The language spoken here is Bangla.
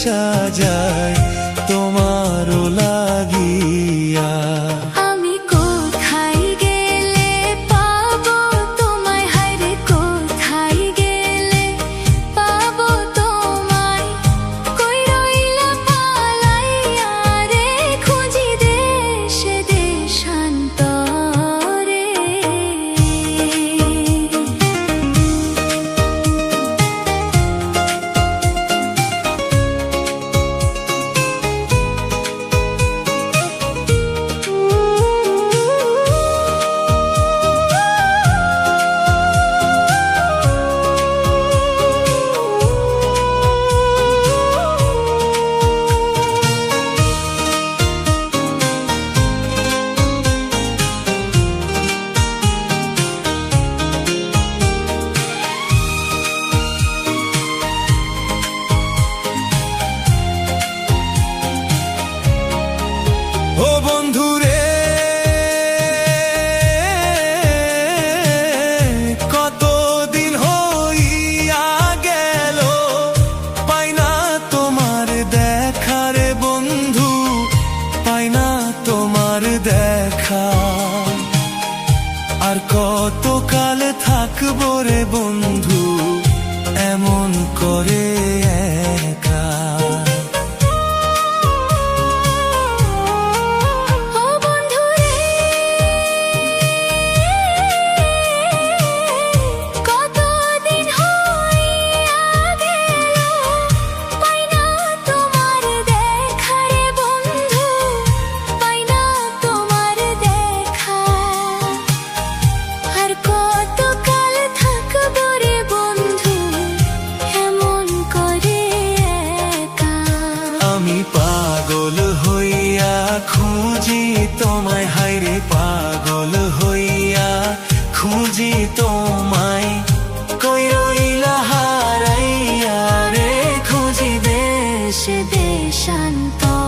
সাজায় তোমারও লাগিয়া। আমি কোথায় গেলে পাবো তোমায়, হায়রে কোথায় গেলে পাবো তোমায়, কই রইলা পালাইয়া রে খুঁজি দেশে দেশান্তরে। ও বন্ধুরে, কতদিন হইয়া গেল পাই না তোমার দেখা রে বন্ধু, পাই না তোমার দেখা। আর কতকাল থাকবো রে বন্ধু এমন করে একা। ও বন্ধুরে, কতদিন হইয়া গেল পাই না তোমার দেখা রে বন্ধু, পাই না তোমার দেখা। আর কতকাল থাকবো রে বন্ধু এমন করে একা। আমি পাগল হইয়া খুঁজি তোমায়, হায়রে পাগল হইয়া খুঁজি তোমায়, কই রইলা হারাইয়া রে খুঁজি দেশে দেশান্তরে।